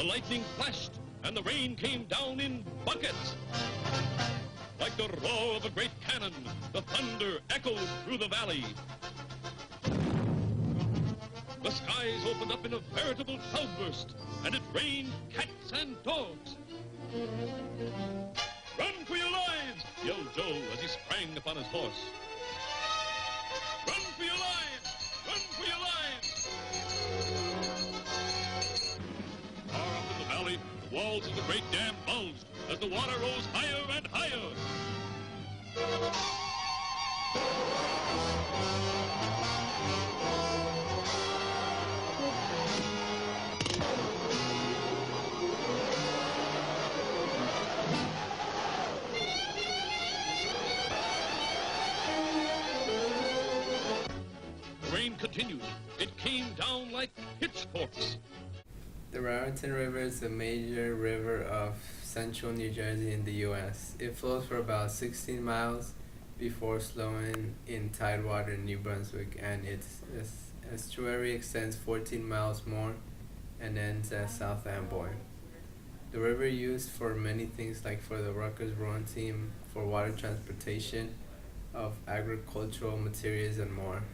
The lightning flashed, and the rain came down in buckets. Like the roar of a great cannon, the thunder echoed through the valley. The skies opened up in a veritable cloudburst, and it rained cats and dogs. "Run for your lives!" yelled Joe as he sprang upon his horse. "Run for your lives! Run for your lives!" Far up in the valley, the walls of the great dam bulged as the water rose higher and higher. The rain continued. It came down like pitchforks. The Raritan River is a major river of central New Jersey in the U.S. It flows for about 16 miles before slowing in tidewater in New Brunswick, and its estuary extends 14 miles more and ends at South Amboy. The river used for many things, like for the Rutgers rowing team, for water transportation of agricultural materials and more.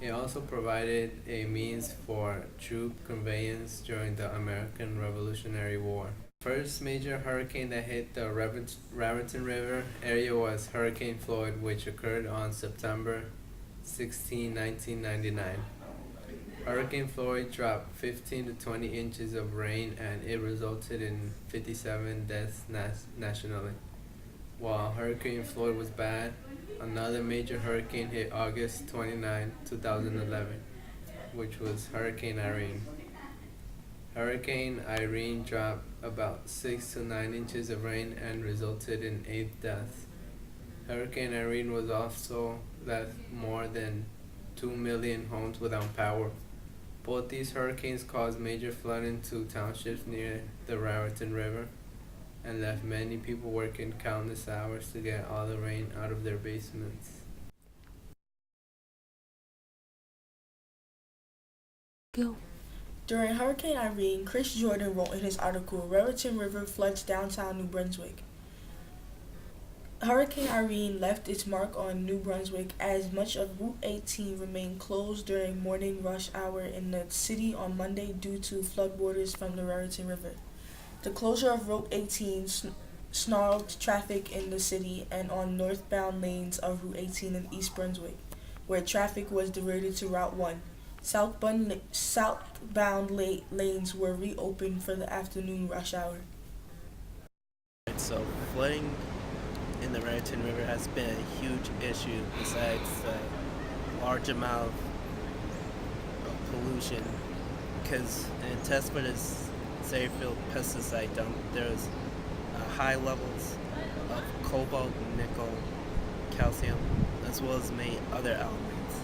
It also provided a means for troop conveyance during the American Revolutionary War. First major hurricane that hit the Raritan River area was Hurricane Floyd, which occurred on September 16, 1999. Hurricane Floyd dropped 15 to 20 inches of rain, and it resulted in 57 deaths nationally. While Hurricane Floyd was bad, another major hurricane hit August 29, 2011, which was Hurricane Irene. Hurricane Irene dropped about 6 to 9 inches of rain and resulted in 8 deaths. Hurricane Irene was also left more than 2 million homes without power. Both these hurricanes caused major flooding to townships near the Raritan River and left many people working countless hours to get all the rain out of their basements. Go. During Hurricane Irene, Chris Jordan wrote in his article, "Raritan River floods downtown New Brunswick." Hurricane Irene left its mark on New Brunswick as much of Route 18 remained closed during morning rush hour in the city on Monday due to floodwaters from the Raritan River. The closure of Route 18 snarled traffic in the city and on northbound lanes of Route 18 in East Brunswick, where traffic was diverted to Route 1. Southbound lanes were reopened for the afternoon rush hour. So flooding in the Raritan River has been a huge issue, besides the large amount of pollution, because in Tesper's Sayrfield pesticide dump, there's high levels of cobalt, nickel, calcium, as well as many other elements.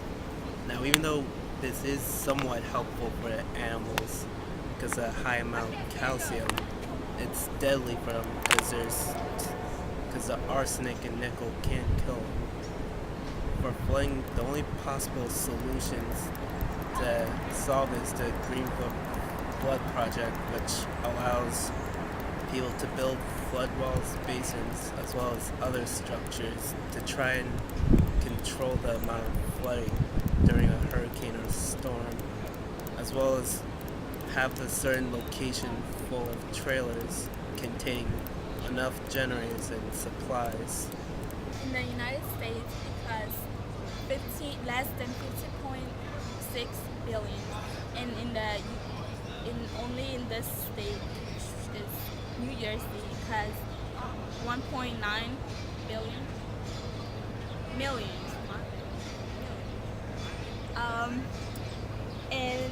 Now, even though this is somewhat helpful for the animals because of the high amount of calcium, it's deadly for them because the arsenic and nickel can kill them. For flooding, the only possible solutions to solve is the Greenfoot Flood Project, which allows people to build flood walls, basins, as well as other structures to try and control the amount of flooding during a hurricane or storm, as well as have a certain location full of trailers containing enough generators and supplies. In the United States, because less than 50.6 billion, and only in this state, which is New Jersey, has 1.9 million. And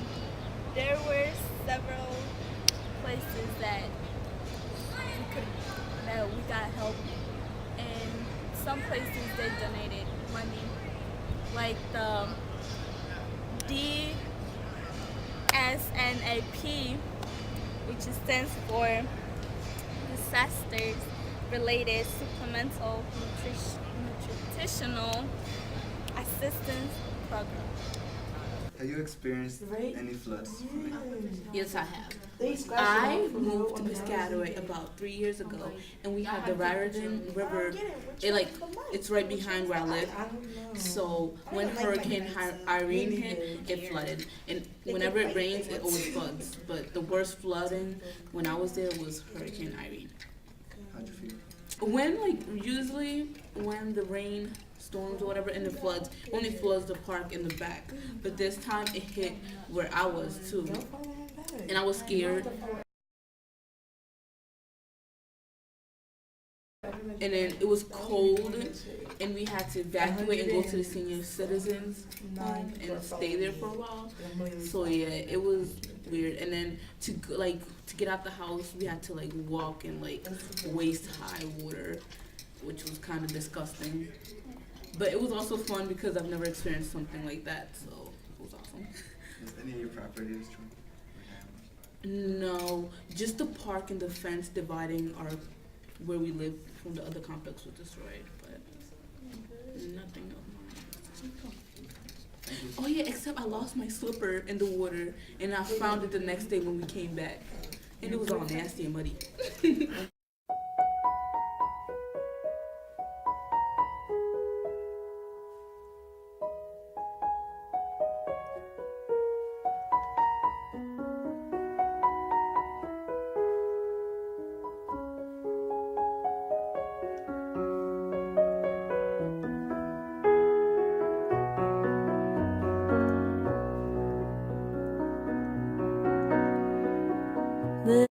there were several places that we got help, and some places they donated money, like the DSNAP, which stands for Disasters Related Supplemental Nutritional Assistance Program. Have you experienced any floods? Yes, I have. I moved to Piscataway about 3 years ago, and we have the Raritan River. It's right behind where I live. So when Hurricane Irene hit, it flooded, and whenever it rains, it always floods. But the worst flooding when I was there was Hurricane Irene. How'd you feel? Usually when the rain storms or whatever and it floods, only floods the park in the back. But this time it hit where I was too, and I was scared. And then it was cold, and we had to evacuate and go to the senior citizens home and stay there for a while. So yeah, it was weird. And then to get out the house, we had to walk in waist high water, which was kind of disgusting. But it was also fun because I've never experienced something like that, so it was awesome. Is any of your property destroyed? No, just the park and the fence dividing where we live from the other complex was destroyed, but nothing of mine. Oh yeah, except I lost my slipper in the water, and I found it the next day when we came back, and it was all nasty and muddy.